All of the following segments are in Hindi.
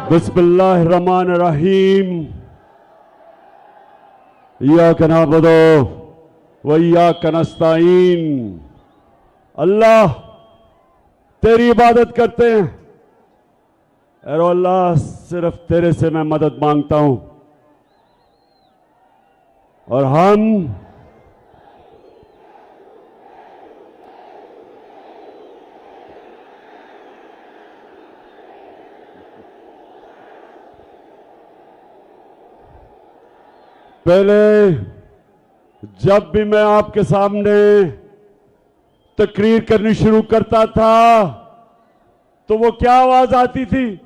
बिस्मिल्लाहिर्रहमानिर्रहीम। इय्याका नअबुदु व इय्याका नस्तईन। अल्लाह तेरी इबादत करते हैं और अल्लाह सिर्फ तेरे से मैं मदद मांगता हूं। और हम पहले जब भी मैं आपके सामने तकरीर करनी शुरू करता था तो वो क्या आवाज आती थी?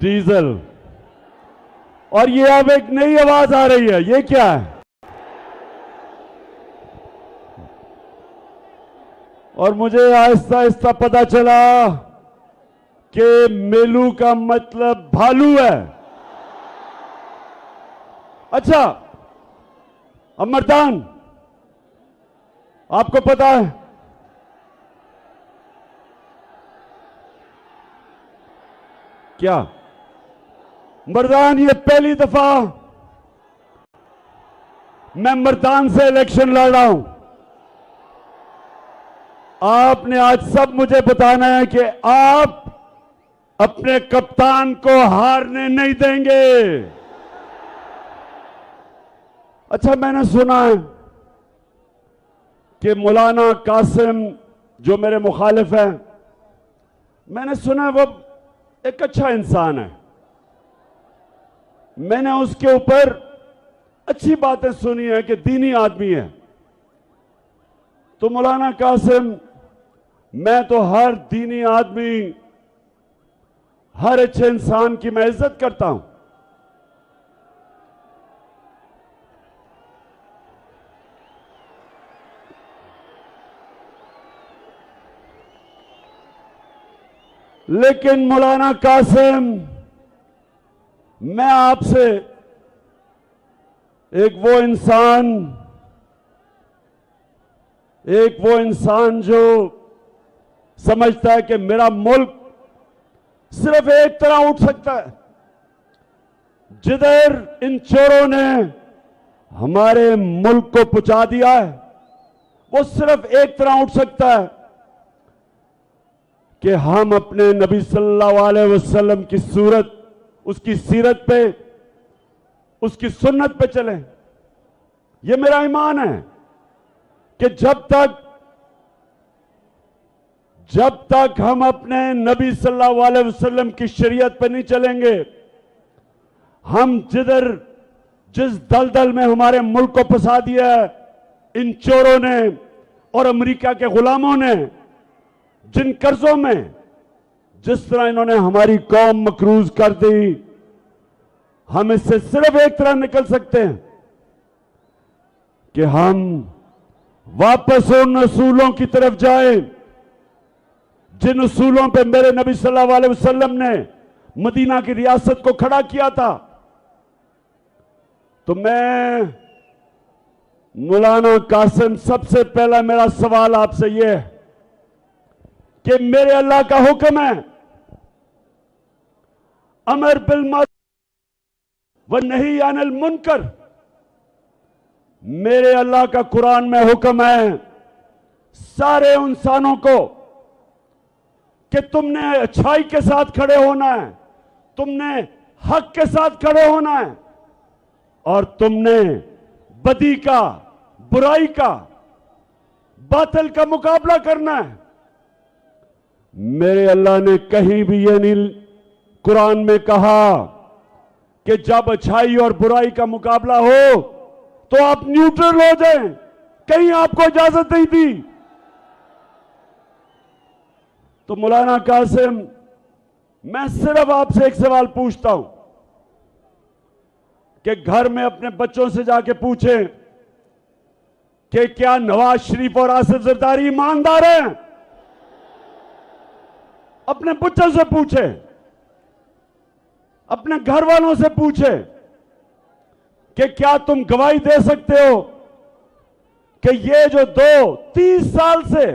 डीजल। और ये अब एक नई आवाज आ रही है, ये क्या है? और मुझे आहिस्ता आहिस्ता पता चला कि मेलू का मतलब भालू है। अच्छा अमरदान, आपको पता है क्या? मर्दान, ये पहली दफा मैं मर्दान से इलेक्शन लड़ रहा हूं। आपने आज सब मुझे बताना है कि आप अपने कप्तान को हारने नहीं देंगे। अच्छा, मैंने सुना है कि मौलाना कासिम जो मेरे मुखालिफ हैं, मैंने सुना है वो एक अच्छा इंसान है। मैंने उसके ऊपर अच्छी बातें सुनी है कि दीनी आदमी है। तो मौलाना कासिम, मैं तो हर दीनी आदमी, हर अच्छे इंसान की मैं इज्जत करता हूं, लेकिन मौलाना कासिम, मैं आपसे एक वो इंसान जो समझता है कि मेरा मुल्क सिर्फ एक तरह उठ सकता है, जिधर इन चोरों ने हमारे मुल्क को पहुंचा दिया है, वो सिर्फ एक तरह उठ सकता है कि हम अपने नबी सल्लल्लाहु अलैहि वसल्लम की सूरत, उसकी सीरत पे, उसकी सुन्नत पे चलें। ये मेरा ईमान है कि जब तक हम अपने नबी सल्लल्लाहु अलैहि वसल्लम की शरीयत पे नहीं चलेंगे, हम जिस दलदल में हमारे मुल्क को फंसा दिया है इन चोरों ने और अमेरिका के गुलामों ने, जिन कर्जों में जिस तरह इन्होंने हमारी कौम मकरूज कर दी, हम इससे सिर्फ एक तरह निकल सकते हैं कि हम वापस उन असूलों की तरफ जाएं जिन असूलों पे मेरे नबी सल्लल्लाहु अलैहि वसल्लम ने मदीना की रियासत को खड़ा किया था। तो मैं मौलाना कासिम, सबसे पहला मेरा सवाल आपसे यह है कि मेरे अल्लाह का हुक्म है, अमर बिल मारूफ व नही अनिल मुनकर। मेरे अल्लाह का कुरान में हुक्म है सारे इंसानों को कि तुमने अच्छाई के साथ खड़े होना है, तुमने हक के साथ खड़े होना है और तुमने बदी का, बुराई का, बातिल का मुकाबला करना है। मेरे अल्लाह ने कहीं भी ये नहीं कुरान में कहा कि जब अच्छाई और बुराई का मुकाबला हो तो आप न्यूट्रल हो जाएं, कहीं आपको इजाजत नहीं दी। तो मौलाना कासिम, मैं सिर्फ आपसे एक सवाल पूछता हूं कि घर में अपने बच्चों से जाके पूछें कि क्या नवाज शरीफ और आसिफ जरदारी ईमानदार हैं? अपने बच्चों से पूछे, अपने घर वालों से पूछे कि क्या तुम गवाही दे सकते हो कि ये जो 30 साल से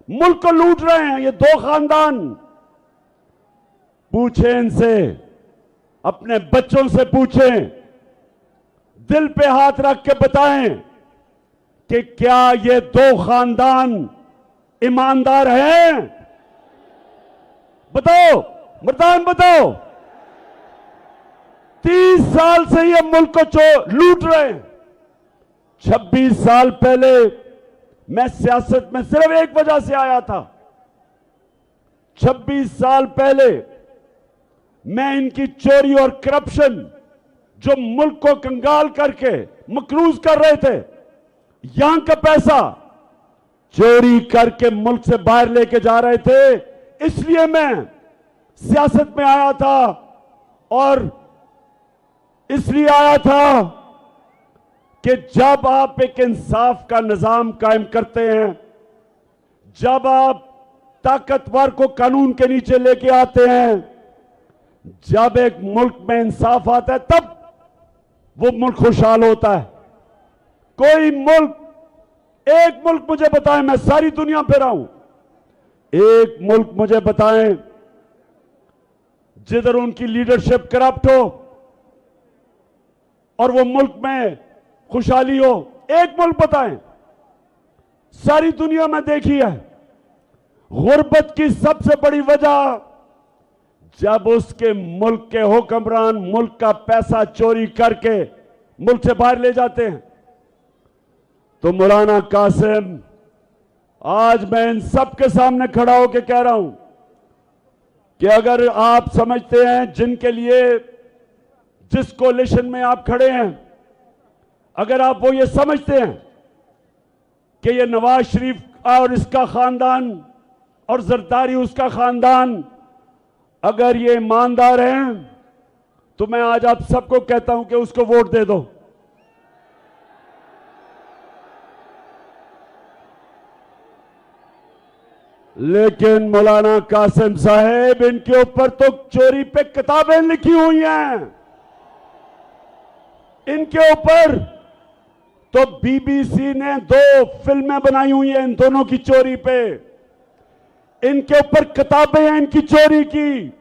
मुल्क को लूट रहे हैं ये दो खानदान। पूछें इनसे, अपने बच्चों से पूछें, दिल पे हाथ रख के बताएं कि क्या ये दो खानदान ईमानदार हैं? बताओ मर्दान, बताओ। 30 साल से ये मुल्क को लूट रहे हैं। 26 साल पहले मैं सियासत में सिर्फ एक वजह से आया था। 26 साल पहले मैं इनकी चोरी और करप्शन, जो मुल्क को कंगाल करके मकरूज कर रहे थे, यहां का पैसा चोरी करके मुल्क से बाहर लेके जा रहे थे, इसलिए मैं सियासत में आया था। और इसलिए आया था कि जब आप एक इंसाफ का निजाम कायम करते हैं, जब आप ताकतवर को कानून के नीचे लेके आते हैं, जब एक मुल्क में इंसाफ आता है, तब वो मुल्क खुशहाल होता है। कोई मुल्क, एक मुल्क मुझे बताएं, मैं सारी दुनिया पे रहा हूं, एक मुल्क मुझे बताएं जिधर उनकी लीडरशिप करप्ट हो और वो मुल्क में खुशहाली हो। एक मुल्क बताएं। सारी दुनिया में देखी है, गुर्बत की सबसे बड़ी वजह जब उसके मुल्क के हुक्मरान मुल्क का पैसा चोरी करके मुल्क से बाहर ले जाते हैं। तो मौलाना कासिम, आज मैं इन सबके सामने खड़ा होकर कह रहा हूं कि अगर आप समझते हैं, जिनके लिए, जिस कोलिशन में आप खड़े हैं, अगर आप वो ये समझते हैं कि ये नवाज शरीफ और इसका खानदान और जरदारी उसका खानदान, अगर ये ईमानदार हैं, तो मैं आज आप सबको कहता हूं कि उसको वोट दे दो। लेकिन मौलाना कासिम साहेब, इनके ऊपर तो चोरी पे किताबें लिखी हुई हैं। इनके ऊपर तो बीबीसी ने 2 फिल्में बनाई हुई हैं इन दोनों की चोरी पे। इनके ऊपर किताबें हैं इनकी चोरी की।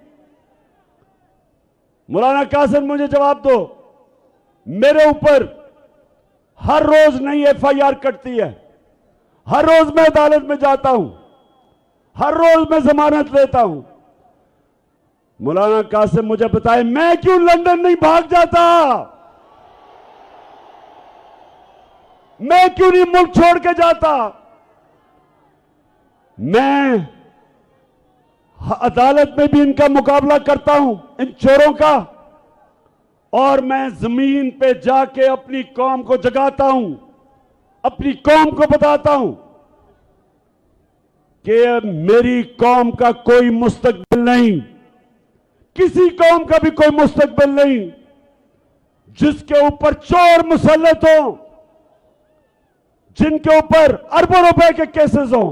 मौलाना कासिम, मुझे जवाब दो, मेरे ऊपर हर रोज नई एफआईआर कटती है, हर रोज मैं अदालत में जाता हूं, हर रोज मैं जमानत लेता हूं। मौलाना कासिम, मुझे बताएं, मैं क्यों लंदन नहीं भाग जाता? मैं क्यों नहीं मुल्क छोड़ के जाता? मैं अदालत में भी इनका मुकाबला करता हूं, इन चोरों का, और मैं जमीन पे जाके अपनी कौम को जगाता हूं, अपनी कौम को बताता हूं कि मेरी कौम का कोई मुस्तकबिल नहीं, किसी कौम का भी कोई मुस्तकबिल नहीं जिसके ऊपर चोर मुसल्लत हो, जिनके ऊपर अरबों रुपए के केसेस हो।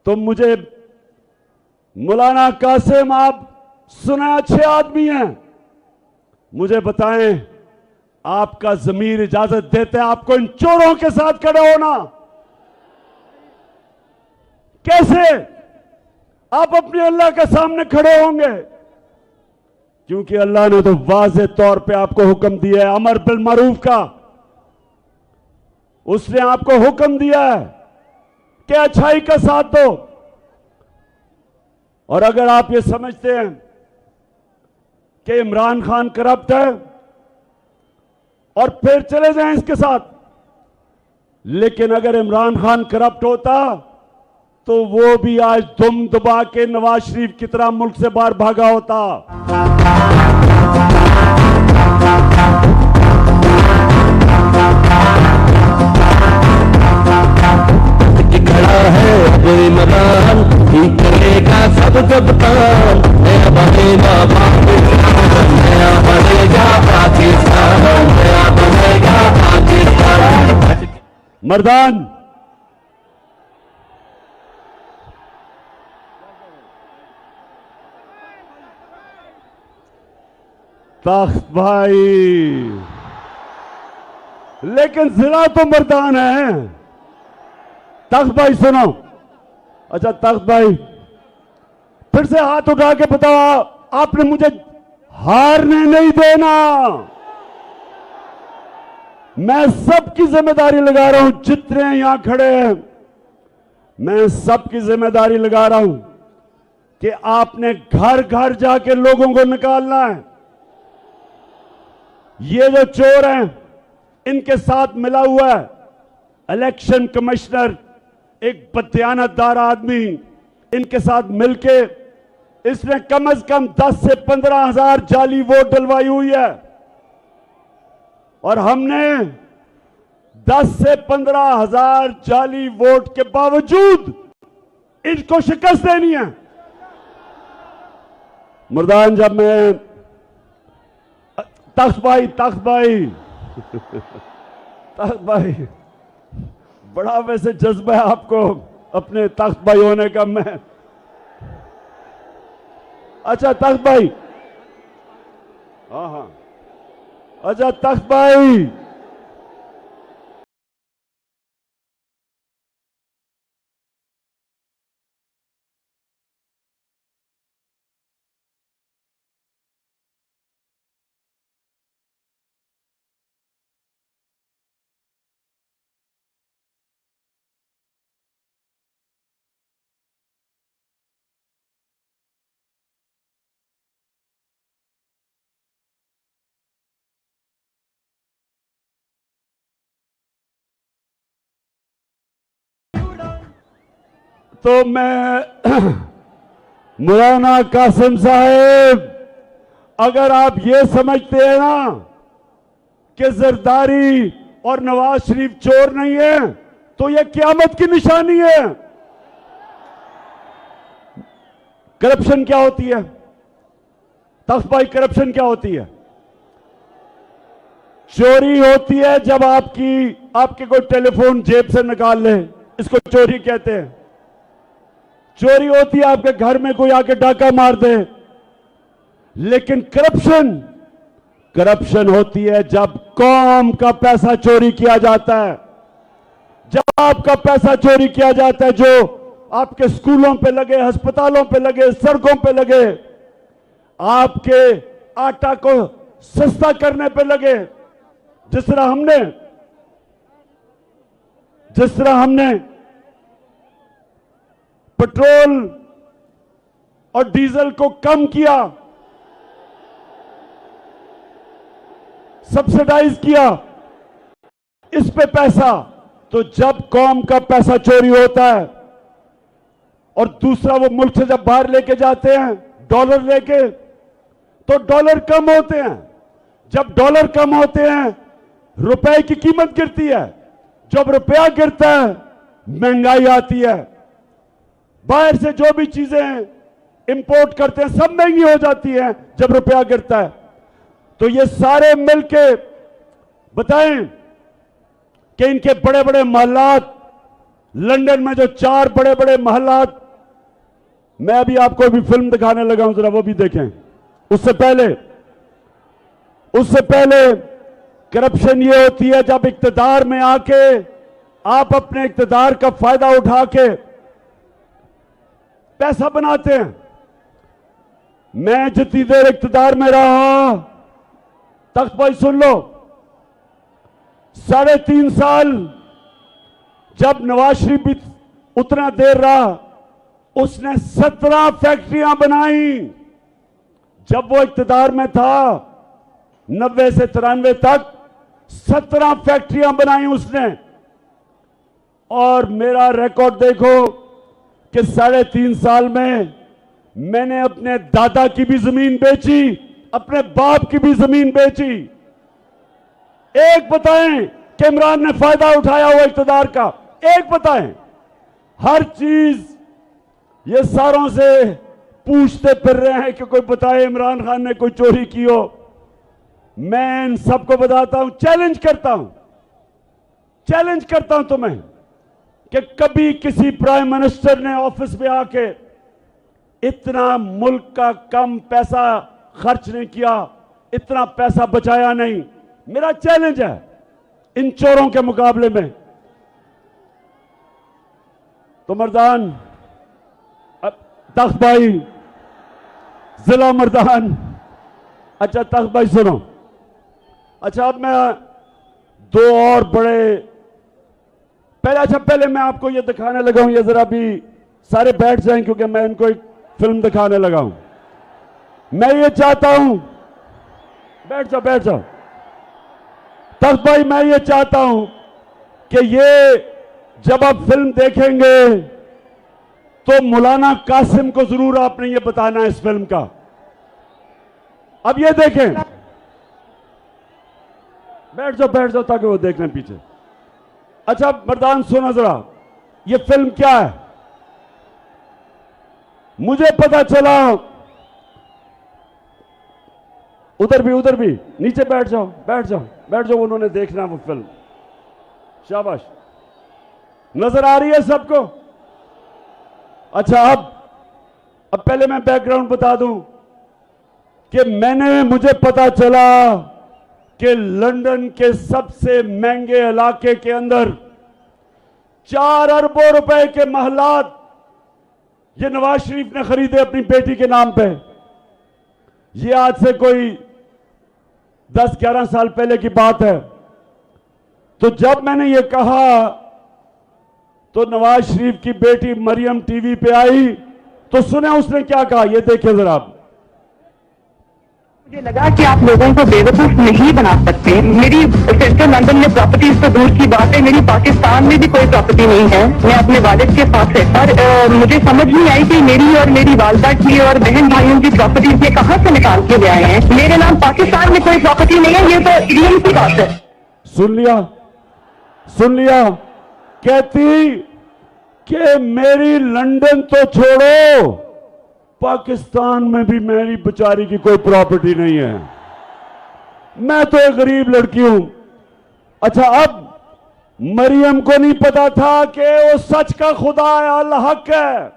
तो मुझे मौलाना कासिम, आप सुना अच्छे आदमी हैं, मुझे बताएं, आपका ज़मीर इजाजत देते हैं आपको इन चोरों के साथ खड़े होना? कैसे आप अपने अल्लाह के सामने खड़े होंगे? क्योंकि अल्लाह ने तो वाज़े तौर पे आपको हुक्म दिया है अमर बिल मारूफ का। उसने आपको हुक्म दिया है कि अच्छाई का साथ दो। और अगर आप ये समझते हैं कि इमरान खान करप्ट है और फिर चले जाएं इसके साथ, लेकिन अगर इमरान खान करप्ट होता तो वो भी आज दुम दबा के नवाज शरीफ की तरह मुल्क से बाहर भागा होता। खड़ा है कोई मदान, ठीक करेगा सबको बतान, नया बनेगा पाकिस्तान, नया बनेगा पाकिस्तान, नया बनेगा पाकिस्तान। मर्दान, तख्त भाई, लेकिन जिला तो मर्दान है, तख्त भाई सुनो। अच्छा तख्त भाई फिर से हाथ उठा के बताओ, आपने मुझे हारने नहीं देना। मैं सबकी जिम्मेदारी लगा रहा हूं, जितने यहां खड़े हैं मैं सबकी जिम्मेदारी लगा रहा हूं कि आपने घर घर जाके लोगों को निकालना है। ये जो चोर हैं इनके साथ मिला हुआ है इलेक्शन कमिश्नर, एक बदयानतदार आदमी, इनके साथ मिलके इसने कम से कम 10 से 15 हजार जाली वोट डलवाई हुई है और हमने 10 से 15 हजार जाली वोट के बावजूद इनको शिकस्त देनी है। मुर्दान जब मैं तख्त भाई तख्त भाई बड़ा वैसे जज्बा है आपको अपने तख्त भाई होने का। मैं अच्छा तख्त भाई, हाँ अच्छा तख्त भाई तो मैं मौलाना कासिम साहब, अगर आप ये समझते हैं ना कि जरदारी और नवाज शरीफ चोर नहीं है तो ये क़यामत की निशानी है। करप्शन क्या होती है तख्त भाई? करप्शन क्या होती है? चोरी होती है जब आपके कोई टेलीफोन जेब से निकाल ले, इसको चोरी कहते हैं। चोरी होती है आपके घर में कोई आके डाका मार दे। लेकिन करप्शन होती है जब कौम का पैसा चोरी किया जाता है, जब आपका पैसा चोरी किया जाता है, जो आपके स्कूलों पे लगे, अस्पतालों पे लगे, सड़कों पे लगे, आपके आटा को सस्ता करने पे लगे। जिस तरह हमने पेट्रोल और डीजल को कम किया, सब्सिडाइज किया, इस पे पैसा, तो जब कौम का पैसा चोरी होता है और दूसरा वो मुल्क से जब बाहर लेके जाते हैं डॉलर लेके, तो डॉलर कम होते हैं। जब डॉलर कम होते हैं रुपए की कीमत गिरती है। जब रुपया गिरता है महंगाई आती है। बाहर से जो भी चीजें इंपोर्ट करते हैं सब महंगी हो जाती हैं जब रुपया गिरता है। तो ये सारे मिलके बताएं कि इनके बड़े बड़े महलात, लंदन में जो 4 बड़े बड़े महलात, मैं अभी आपको भी फिल्म दिखाने लगा हूं, जरा वो भी देखें। उससे पहले करप्शन ये होती है जब इक्तिदार में आके आप अपने इक्तिदार का फायदा उठा के पैसा बनाते हैं। मैं जितनी देर इक्तिदार में रहा, तख्त भाई सुन लो, 3.5 साल जब नवाज शरीफ भी उतना देर रहा, उसने 17 फैक्ट्रियां बनाई। जब वो इक्तिदार में था 90 से 93 तक 17 फैक्ट्रियां बनाई उसने। और मेरा रिकॉर्ड देखो कि 3.5 साल में मैंने अपने दादा की भी जमीन बेची, अपने बाप की भी जमीन बेची। एक बताएं कि इमरान ने फायदा उठाया हुआ इख्तियार का? एक बताएं। हर चीज ये सारों से पूछते फिर रहे हैं कि कोई बताए इमरान खान ने कोई चोरी की हो। मैं इन सबको बताता हूं, चैलेंज करता हूं तुम्हें कि कभी किसी प्राइम मिनिस्टर ने ऑफिस में आके इतना मुल्क का कम पैसा खर्च नहीं किया, इतना पैसा बचाया नहीं। मेरा चैलेंज है इन चोरों के मुकाबले में। तो मर्दान, तख्त भाई, जिला मर्दान। अच्छा तख्त भाई सुनो, अच्छा अब मैं दो और बड़े पहले मैं आपको ये दिखाने लगा हूं, ये जरा भी सारे बैठ जाएं क्योंकि मैं इनको एक फिल्म दिखाने लगा हूं। मैं ये चाहता हूं, बैठ जाओ तख्त भाई, मैं ये चाहता हूं कि ये जब आप फिल्म देखेंगे तो मौलाना कासिम को जरूर आपने ये बताना है इस फिल्म का। अब ये देखें, बैठ जाओ ताकि वो देख लें पीछे। अच्छा मर्दान सुनो जरा, ये फिल्म क्या है? मुझे पता चला, उधर भी नीचे बैठ जाओ, उन्होंने देखना वो फिल्म। शाबाश, नजर आ रही है सबको? अच्छा अब पहले मैं बैकग्राउंड बता दूं कि मुझे पता चला कि लंदन के सबसे महंगे इलाके के अंदर 4 अरबों रुपए के महलात ये नवाज शरीफ ने खरीदे अपनी बेटी के नाम पे। ये आज से कोई 10-11 साल पहले की बात है। तो जब मैंने ये कहा तो नवाज शरीफ की बेटी मरियम टीवी पे आई, तो सुने उसने क्या कहा, ये देखिए जरा आप। मुझे लगा कि आप लोगों को बेवकूफ नहीं बना सकते। मेरी सेंट्रल लंदन में प्रॉपर्टीज तो दूर की बात है, मेरी पाकिस्तान में भी कोई प्रॉपर्टी नहीं है। मैं अपने वालिद के साथ है, पर मुझे समझ नहीं आई कि मेरी और मेरी वालदा की और बहन भाइयों की प्रॉपर्टीज ये कहां से निकाल के ले आए हैं। मेरे नाम पाकिस्तान में कोई प्रॉपर्टी नहीं है, ये तो रियल की बात है। सुन लिया, कहती कि मेरी लंदन तो छोड़ो, पाकिस्तान में भी मेरी बेचारी की कोई प्रॉपर्टी नहीं है, मैं तो एक गरीब लड़की हूं। अच्छा अब मरियम को नहीं पता था कि वो सच का खुदा है, अल्लाह हक है,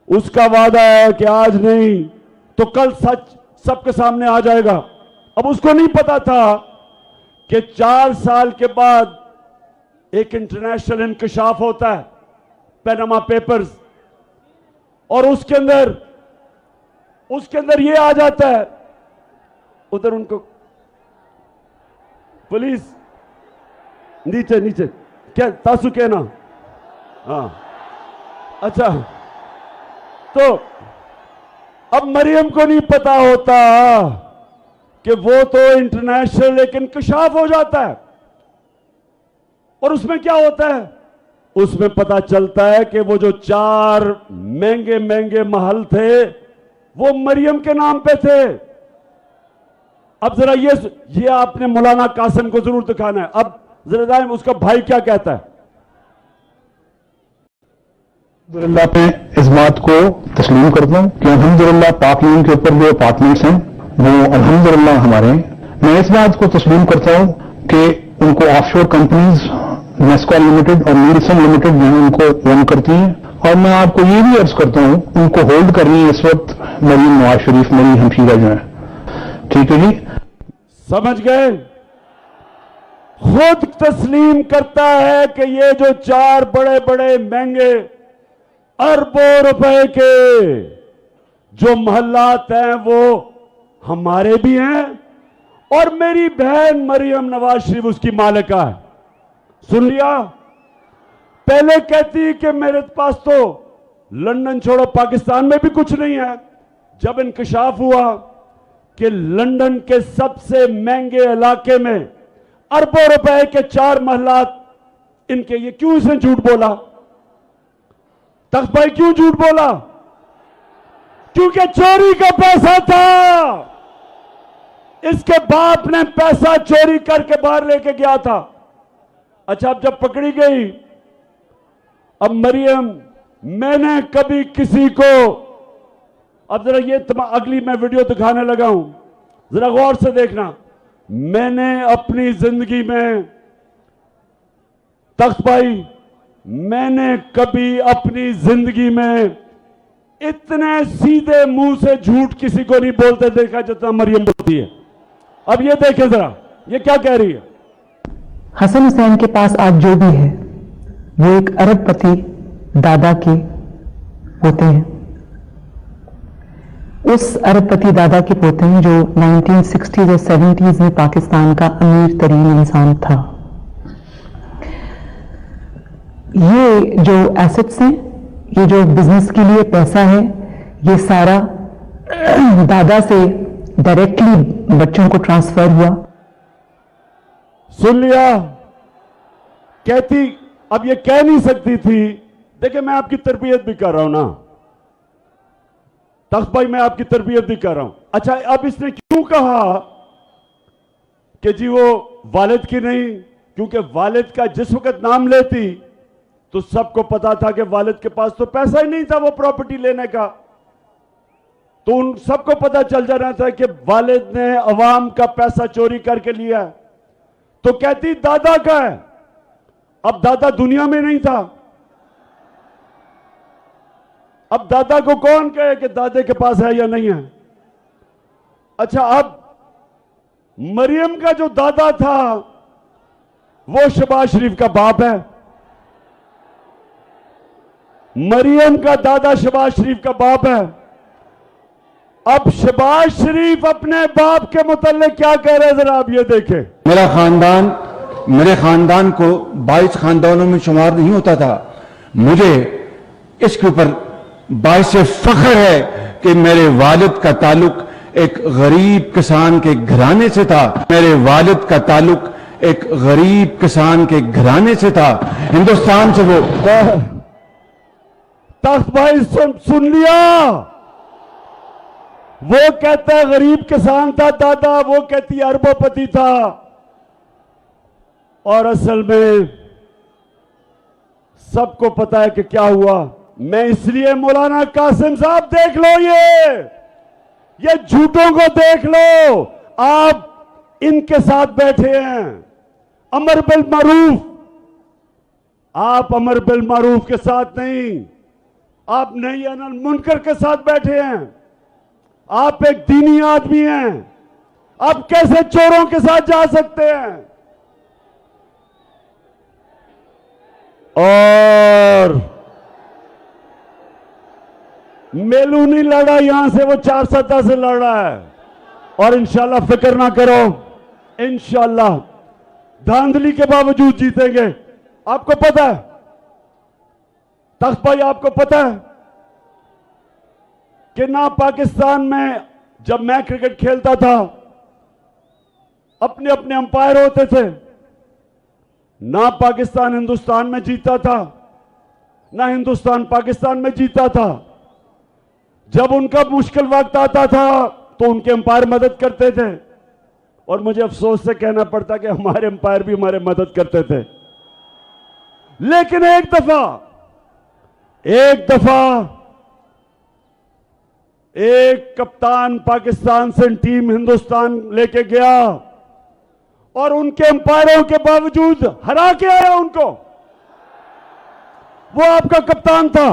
उसका वादा है कि आज नहीं तो कल सच सबके सामने आ जाएगा। अब उसको नहीं पता था कि 4 साल के बाद एक इंटरनेशनल इंकशाफ होता है, पैनामा पेपर्स, और उसके अंदर ये आ जाता है। उधर उनको पुलिस नीचे क्या तासु कहना, हाँ अच्छा। तो अब मरियम को नहीं पता होता कि वो तो इंटरनेशनल एक इंकशाफ हो जाता है, और उसमें क्या होता है, उसमें पता चलता है कि वो जो 4 महंगे महल थे वो मरियम के नाम पे थे। अब जरा ये आपने मौलाना कासिम को जरूर दिखाना है। अब जरा जाए उसका भाई क्या कहता है। अल्हम्दुलिल्लाह मैं इस बात को तस्लीम करता हूँ कि अल्हम्दुलिल्लाह पाक यून के ऊपर जो अपार्टमेंट्स हैं वो अल्हम्दुलिल्लाह हमारे हैं। मैं इस बात को तस्लीम करता हूँ कि उनको ऑफशोर कंपनीज नेस्को लिमिटेड और नीलसन लिमिटेड जो है उनको ओन करती हैं, और मैं आपको ये भी अर्ज करता हूँ उनको होल्ड कर रही है इस वक्त मरियम नवाज शरीफ, मेरी हमशीरा जो है। ठीक है जी, समझ गए? खुद तस्लीम करता है कि ये जो 4 बड़े महंगे अरबों रुपए के जो महल्लात हैं वो हमारे भी हैं, और मेरी बहन मरियम नवाज शरीफ उसकी मालिका है। सुन लिया? पहले कहती कि मेरे पास तो लंदन छोड़ो पाकिस्तान में भी कुछ नहीं है। जब इंकशाफ हुआ कि लंदन के सबसे महंगे इलाके में अरबों रुपए के 4 महलात इनके, ये क्यों इसने झूठ बोला? तख्त भाई क्यों झूठ बोला? क्योंकि चोरी का पैसा था। इसके बाप ने पैसा चोरी करके बाहर लेके गया था। अच्छा अब जब पकड़ी गई, अब मरियम, मैंने कभी किसी को, अब जरा ये अगली मैं वीडियो दिखाने लगा हूं, जरा गौर से देखना। मैंने अपनी जिंदगी में, तख्त भाई, मैंने कभी अपनी जिंदगी में इतने सीधे मुंह से झूठ किसी को नहीं बोलते देखा जितना मरियम बोलती है। अब ये देखें जरा, ये क्या कह रही है। हसन हुसैन के पास आज जो भी है वो एक अरबपति दादा के पोते हैं, उस अरबपति दादा के पोते हैं जो 1960s और 70s में पाकिस्तान का अमीर तरीन इंसान था। ये जो एसेट्स हैं, ये जो बिजनेस के लिए पैसा है, ये सारा दादा से डायरेक्टली बच्चों को ट्रांसफर हुआ। सुन लिया? कहती अब ये कह नहीं सकती थी। देखिए, मैं आपकी तरबियत भी कर रहा हूं ना तख्त भाई, मैं आपकी तरबियत भी कर रहा हूं। अच्छा, अब इसने क्यों कहा कि जी वो वालिद की नहीं? क्योंकि वालिद का जिस वक्त नाम लेती तो सबको पता था कि वालिद के पास तो पैसा ही नहीं था वो प्रॉपर्टी लेने का। तो उन सबको पता चल जाना था कि वालिद ने अवाम का पैसा चोरी करके लिया। तो कहती दादा का है। अब दादा दुनिया में नहीं था। अब दादा को कौन कहे कि दादे के पास है या नहीं है? अच्छा, अब मरियम का जो दादा था वो शहबाज शरीफ का बाप है। मरियम का दादा शहबाज शरीफ का बाप है। अब शहबाज शरीफ अपने बाप के मुताल्लिक क्या कह रहे हैं, जरा आप ये देखें। मेरे खानदान को 22 खानदानों में शुमार नहीं होता था। मुझे इसके ऊपर बाइस फख्र है कि मेरे वालिद का ताल्लुक एक गरीब किसान के घराने से था। मेरे वालिद का ताल्लुक एक गरीब किसान के घराने से था। हिंदुस्तान से वो तख्त भाई सुन लिया? वो कहता है गरीब किसान था दादा, वो कहती अरबोपति था। और असल में सबको पता है कि क्या हुआ। मैं इसलिए मौलाना कासिम साहब देख लो, ये झूठों को देख लो। आप इनके साथ बैठे हैं, अमर बिल मारूफ। आप अमर बिल मारूफ के साथ नहीं, आप नही अनिल मुनकर के साथ बैठे हैं। आप एक दीनी आदमी हैं, आप कैसे चोरों के साथ जा सकते हैं? और मेलू नहीं लड़ा यहां से, वो 4 सत्ता से लड़ रहा है। और इंशाल्लाह फिक्र ना करो, इंशाल्लाह धांधली के बावजूद जीतेंगे। आपको पता है तख्त भाई, आपको पता है कि ना पाकिस्तान में जब मैं क्रिकेट खेलता था अपने अपने अंपायर होते थे, ना पाकिस्तान हिंदुस्तान में जीता था, ना हिंदुस्तान पाकिस्तान में जीता था। जब उनका मुश्किल वक्त आता था तो उनके अंपायर मदद करते थे। और मुझे अफसोस से कहना पड़ता कि हमारे अंपायर भी हमारे मदद करते थे। लेकिन एक दफा एक कप्तान पाकिस्तान से टीम हिंदुस्तान लेके गया और उनके अंपायरों के बावजूद हरा के आया उनको। वो आपका कप्तान था।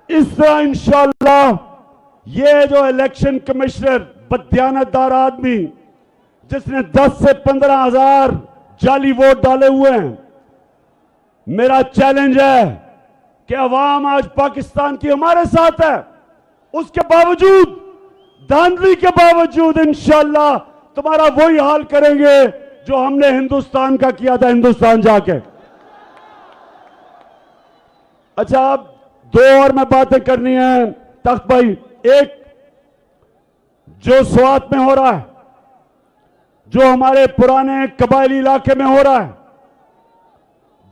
इस तरह इंशाअल्लाह ये जो इलेक्शन कमिश्नर बददियानतदार आदमी जिसने 10 से 15 हजार जाली वोट डाले हुए हैं, मेरा चैलेंज है कि अवाम आज पाकिस्तान की हमारे साथ है। उसके बावजूद, धांधली के बावजूद इंशाअल्लाह तुम्हारा वही हाल करेंगे जो हमने हिंदुस्तान का किया था हिंदुस्तान जाके। अच्छा, अब 2 और मैं बातें करनी है तख्त भाई। एक, जो स्वात में हो रहा है, जो हमारे पुराने कबायली इलाके में हो रहा है,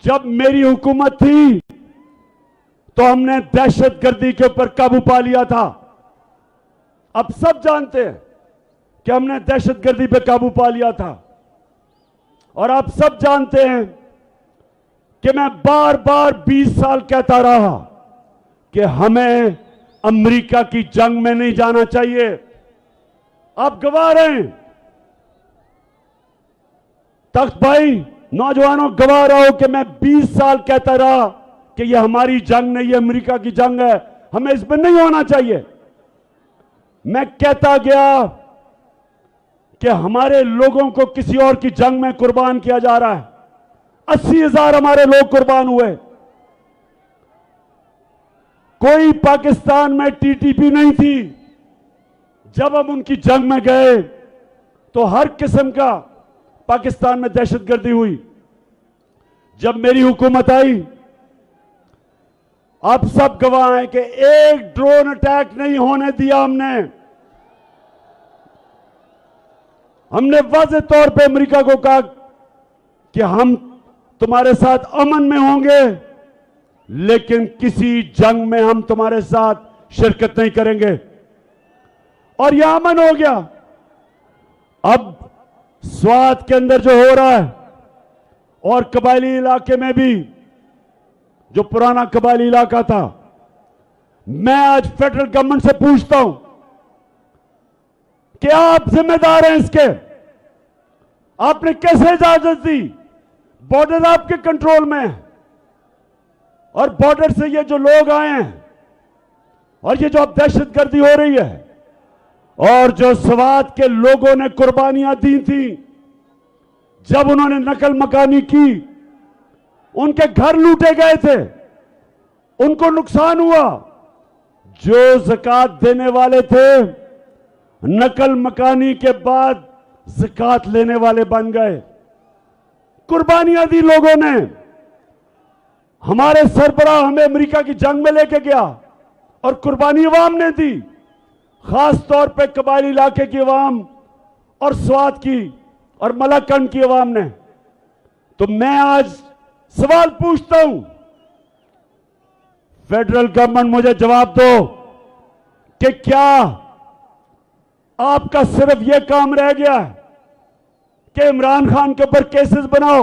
जब मेरी हुकूमत थी तो हमने दहशतगर्दी के ऊपर काबू पा लिया था। अब सब जानते हैं कि हमने दहशतगर्दी पे काबू पा लिया था। और आप सब जानते हैं कि मैं बार बार 20 साल कहता रहा कि हमें अमेरिका की जंग में नहीं जाना चाहिए। आप गवाह रहे हैं तख्त भाई, नौजवानों गवाह रहो कि मैं 20 साल कहता रहा कि यह हमारी जंग नहीं, यह अमेरिका की जंग है, हमें इसमें नहीं होना चाहिए। मैं कहता गया कि हमारे लोगों को किसी और की जंग में कुर्बान किया जा रहा है। 80,000 हमारे लोग कुर्बान हुए। कोई पाकिस्तान में टीटीपी नहीं थी। जब हम उनकी जंग में गए तो हर किस्म का पाकिस्तान में दहशतगर्दी हुई। जब मेरी हुकूमत आई, आप सब गवाह हैं कि एक ड्रोन अटैक नहीं होने दिया हमने वाज़ेह तौर पे अमेरिका को कहा कि हम तुम्हारे साथ अमन में होंगे, लेकिन किसी जंग में हम तुम्हारे साथ शिरकत नहीं करेंगे। और यह अमन हो गया। अब स्वात के अंदर जो हो रहा है और कबायली इलाके में भी, जो पुराना कबायली इलाका था, मैं आज फेडरल गवर्नमेंट से पूछता हूं कि आप जिम्मेदार हैं इसके। आपने कैसे इजाजत दी? बॉर्डर आपके कंट्रोल में है और बॉर्डर से ये जो लोग आए हैं और ये जो अब दहशतगर्दी हो रही है और जो स्वात के लोगों ने कुर्बानियां दी थी, जब उन्होंने नकल मकानी की, उनके घर लूटे गए थे, उनको नुकसान हुआ। जो ज़कात देने वाले थे, नकल मकानी के बाद ज़कात लेने वाले बन गए। कुर्बानियां दी लोगों ने। हमारे सरबराह हमें अमेरिका की जंग में लेके गया और कुर्बानी अवाम ने दी, खास तौर पे कबायली इलाके की अवाम और स्वात की और मलाकंड की अवाम ने। तो मैं आज सवाल पूछता हूं, फेडरल गवर्नमेंट मुझे जवाब दो कि क्या आपका सिर्फ यह काम रह गया है कि इमरान खान के ऊपर केसेस बनाओ,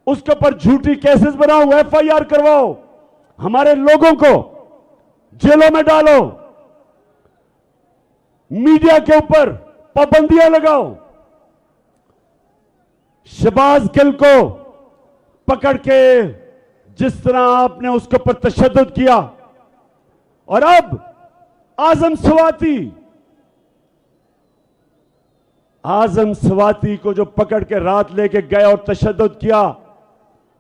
उसके ऊपर झूठी केसेस बनाओ, एफआईआर करवाओ, हमारे लोगों को जेलों में डालो, मीडिया के ऊपर पाबंदियां लगाओ, शहबाज गिल को पकड़ के जिस तरह आपने उसके ऊपर तशद्दुद किया, और अब आजम सवाती को जो पकड़ के रात लेके गए और तशद्दुद किया,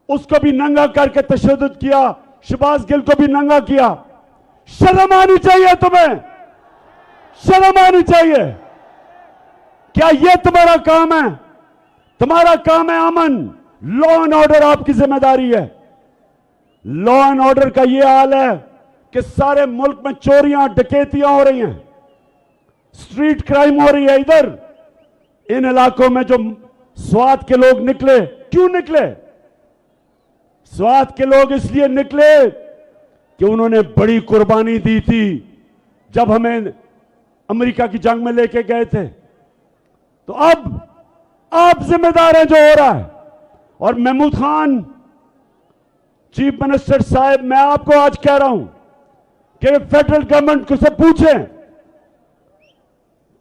उसको भी नंगा करके तशद्दुद किया, शहबाज गिल को भी नंगा किया। शर्म आनी चाहिए तुम्हें, शर्म आनी चाहिए। क्या यह तुम्हारा काम है? तुम्हारा काम है अमन, लॉ एंड ऑर्डर आपकी जिम्मेदारी है। लॉ एंड ऑर्डर का यह हाल है कि सारे मुल्क में चोरियां डकैतियां हो रही हैं, स्ट्रीट क्राइम हो रही है। इधर इन इलाकों में जो स्वात के लोग निकले, क्यों निकले? स्वात के लोग इसलिए निकले कि उन्होंने बड़ी कुर्बानी दी थी जब हमें अमेरिका की जंग में लेके गए थे। तो अब आप जिम्मेदार हैं जो हो रहा है। और महमूद खान चीफ मिनिस्टर साहब, मैं आपको आज कह रहा हूं कि फेडरल गवर्नमेंट को से पूछें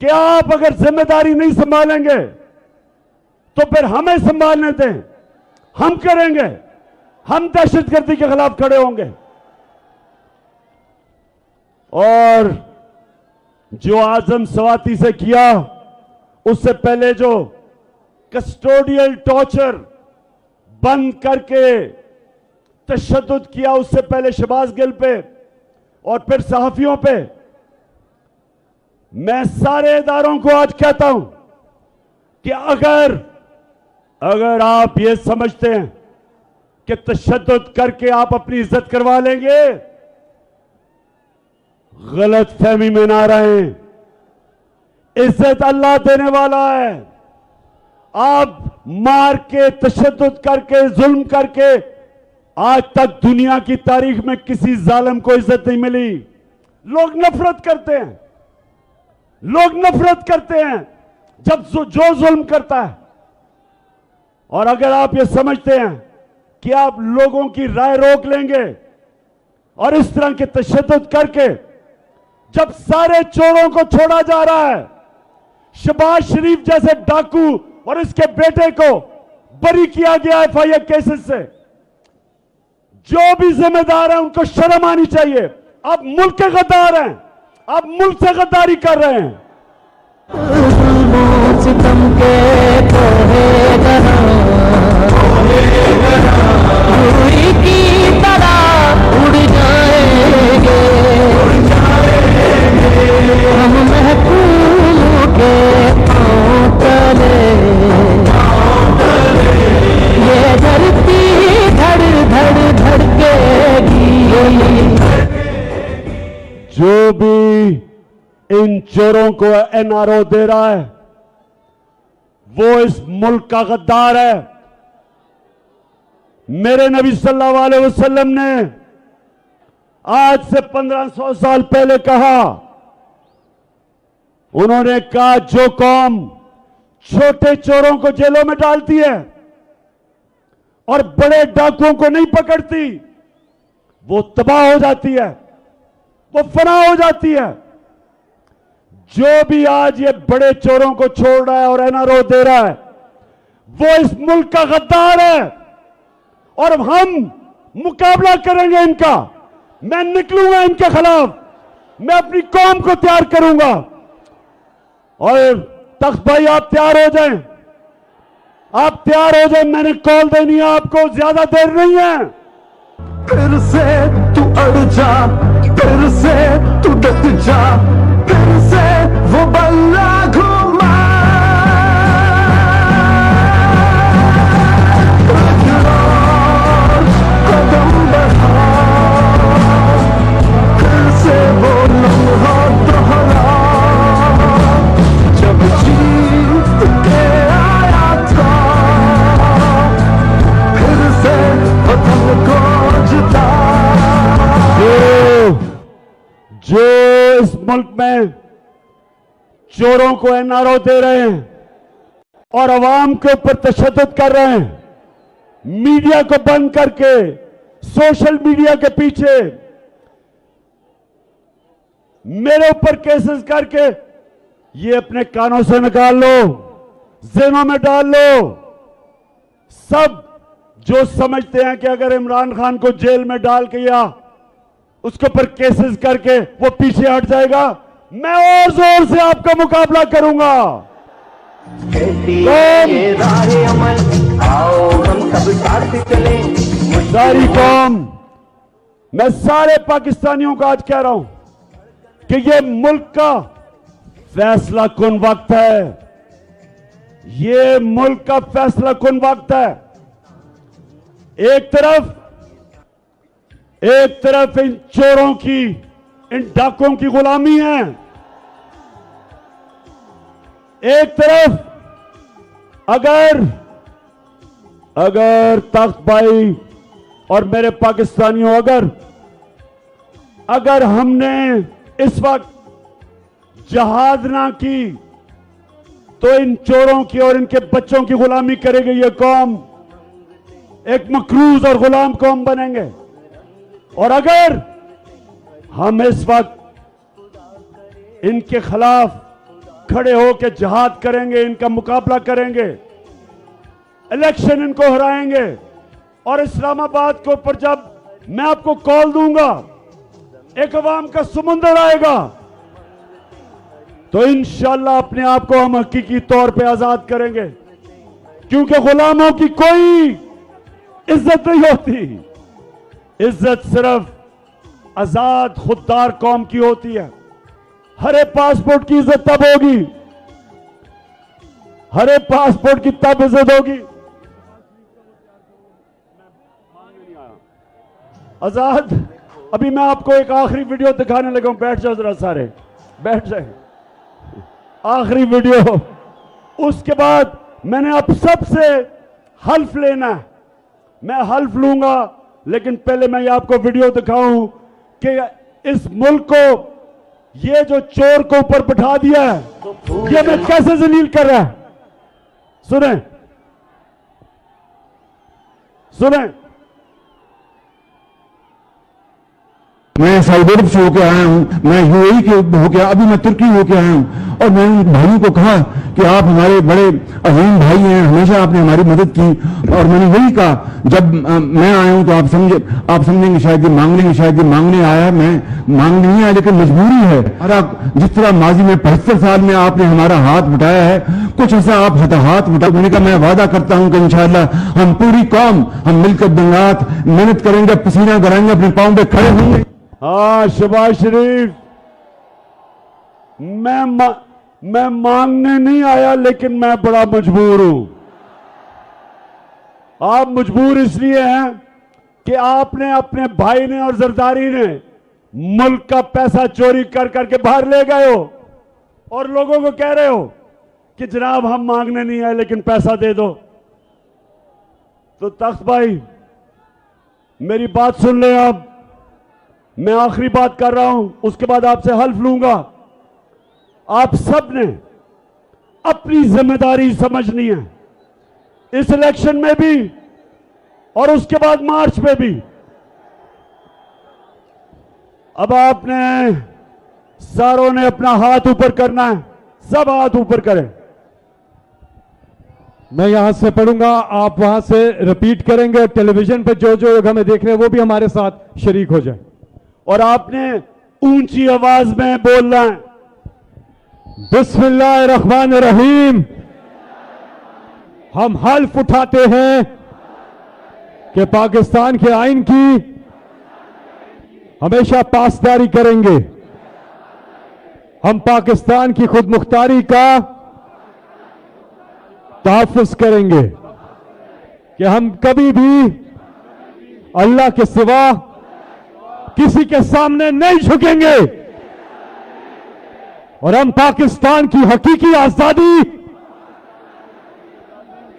कि आप अगर जिम्मेदारी नहीं संभालेंगे तो फिर हमें संभालने दें, हम करेंगे, हम दहशतगर्दी के खिलाफ खड़े होंगे। और जो आजम सवाती से किया, उससे पहले जो कस्टोडियल टॉर्चर बंद करके तशद्दुद किया, उससे पहले शहबाज गिल पे और फिर सहाफियों पे, मैं सारे इदारों को आज कहता हूं कि अगर आप ये समझते हैं कि तशद्दुद करके आप अपनी इज्जत करवा लेंगे, गलत फहमी में ना रहें। इज्जत अल्लाह देने वाला है। आप मार के, तशद्दुद करके, जुल्म करके, आज तक दुनिया की तारीख में किसी जालिम को इज्जत नहीं मिली। लोग नफरत करते हैं, लोग नफरत करते हैं जब जो जुल्म करता है। और अगर आप ये समझते हैं कि आप लोगों की राय रोक लेंगे और इस तरह के तशद्दुद करके जब सारे चोरों को छोड़ा जा रहा है, शहबाज शरीफ जैसे डाकू और इसके बेटे को बरी किया गया एफआईआर केसेस से, जो भी जिम्मेदार है उनको शर्म आनी चाहिए। आप मुल्क के गद्दार हैं, आप मुल्क से गद्दारी कर रहे हैं। सितम के की तरह उड़ जाएंगे। जो भी इन चोरों को एनआरओ दे रहा है वो इस मुल्क का गद्दार है। मेरे नबी सल्लल्लाहु अलैहि वसल्लम ने आज से 1500 साल पहले कहा, उन्होंने कहा जो कौम छोटे चोरों को जेलों में डालती है और बड़े डाकुओं को नहीं पकड़ती वो तबाह हो जाती है, वो फना हो जाती है। जो भी आज ये बड़े चोरों को छोड़ रहा है और एनआरओ दे रहा है वो इस मुल्क का गद्दार है और हम मुकाबला करेंगे इनका। मैं निकलूंगा इनके खिलाफ, मैं अपनी कौम को तैयार करूंगा। और तख्त भाई आप तैयार हो जाएं, आप तैयार हो जाएं, मैंने कॉल देनी है आपको, ज्यादा देर नहीं है। फिर से तू अड़ जा, फिर से तू डट जा, फिर से वो बल्ला घुमा। कदम बढ़ा, फिर से वो लम्हा दोहरा जब जीत के आया था, फिर से वतन को जिता। जो इस मुल्क में चोरों को एनआरओ दे रहे हैं और अवाम के ऊपर तशद्दुद कर रहे हैं, मीडिया को बंद करके सोशल मीडिया के पीछे मेरे ऊपर केसेस करके, ये अपने कानों से निकाल लो, जेनों में डाल लो। सब जो समझते हैं कि अगर इमरान खान को जेल में डाल के या उसके ऊपर केसेस करके वो पीछे हट जाएगा, मैं और जोर से आपका मुकाबला करूंगा। ये राहे अमल, आओ हम सब साथ चले। सारी कौम, मैं सारे पाकिस्तानियों को आज कह रहा हूं कि ये मुल्क का फैसला कुन वक्त है, ये मुल्क का फैसला कुन वक्त है। एक तरफ इन चोरों की, इन डाकुओं की गुलामी है, एक तरफ अगर तख्त भाई और मेरे पाकिस्तानियों, अगर हमने इस वक्त जहाद ना की तो इन चोरों की और इनके बच्चों की गुलामी करेगी ये कौम, एक मकरूज और गुलाम कौम बनेंगे। और अगर हम इस वक्त इनके खिलाफ खड़े होकर जिहाद करेंगे, इनका मुकाबला करेंगे, इलेक्शन इनको हराएंगे और इस्लामाबाद के ऊपर जब मैं आपको कॉल दूंगा एक अवाम का समुंदर आएगा तो इंशाअल्लाह अपने आप को हम हकीकी तौर पे आजाद करेंगे, क्योंकि गुलामों की कोई इज्जत नहीं होती। इज्जत सिर्फ आजाद खुददार कौम की होती है। हरे पासपोर्ट की इज्जत तब होगी, हरे पासपोर्ट की तब इज्जत होगी। आजाद, अभी मैं आपको एक आखिरी वीडियो दिखाने लगा हूं, बैठ जाओ जरा, सारे बैठ जाए। आखिरी वीडियो, उसके बाद मैंने आप सबसे हल्फ लेना है। मैं हल्फ लूंगा, लेकिन पहले मैं ये आपको वीडियो दिखाऊं कि इस मुल्क को ये जो चोर को ऊपर बिठा दिया है ये मैं कैसे जलील कर रहा है। सुने सुने, मैं सऊदी अरब से होकर आया हूं, मैं यूएई के होकर, अभी मैं तुर्की होकर आया हूं, और मैंने उन भाइयों को कहा कि आप हमारे बड़े अजीम भाई हैं, हमेशा आपने हमारी मदद की। और मैंने यही कहा, जब मैं आया हूं तो आप समझेंगे शायद ये मांगने आया, मैं मांग नहीं आया, लेकिन मजबूरी है। जिस तरह माजी में 75 साल में आपने हमारा हाथ बटाया है, कुछ ऐसा आप हाथ बटाओ। मैंने कहा मैं वादा करता हूं कि इंशाअल्लाह हम पूरी कौम, हम मिलकर दिन रात मेहनत करेंगे, पसीना कराएंगे, अपने पांव पे खड़े होंगे। हाँ शबाज शरीफ, मैं मांगने नहीं आया, लेकिन मैं बड़ा मजबूर हूं। आप मजबूर इसलिए हैं कि आपने, अपने भाई ने और जरदारी ने मुल्क का पैसा चोरी कर करके बाहर ले गए हो और लोगों को कह रहे हो कि जनाब हम मांगने नहीं आए लेकिन पैसा दे दो। तो तख्त भाई मेरी बात सुन ले। अब मैं आखिरी बात कर रहा हूं, उसके बाद आपसे हल्फ लूंगा। आप सब ने अपनी जिम्मेदारी समझनी है, इस इलेक्शन में भी और उसके बाद मार्च में भी। अब आपने सारों ने अपना हाथ ऊपर करना है, सब हाथ ऊपर करें। मैं यहां से पढ़ूंगा, आप वहां से रिपीट करेंगे। टेलीविजन पर जो जो लोग हमें देख रहे हैं वो भी हमारे साथ शरीक हो जाए। और आपने ऊंची आवाज में बोलना है। बिस्मिल्लाहिर्रहमानिर्रहीम। हम हल्फ उठाते हैं कि पाकिस्तान के आइन की हमेशा पासदारी करेंगे। हम पाकिस्तान की खुद मुख्तारी का तहफ़्फ़ुज़ करेंगे कि हम कभी भी अल्लाह के सिवा किसी के सामने नहीं झुकेंगे और हम पाकिस्तान की हकीकी आजादी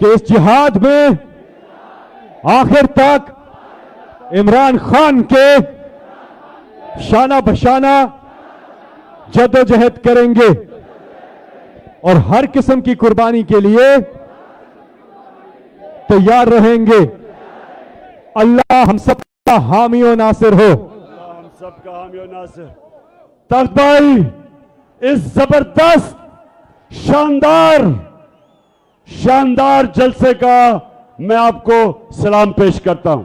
के इस जिहाद में आखिर तक इमरान खान के शाना बशाना जदोजहद करेंगे और हर किस्म की कुर्बानी के लिए तैयार रहेंगे। अल्लाह हम सबका हामी और नासिर हो। हम सबका हामी और नासिर। तख्त भाई इस जबरदस्त शानदार जलसे का मैं आपको सलाम पेश करता हूं।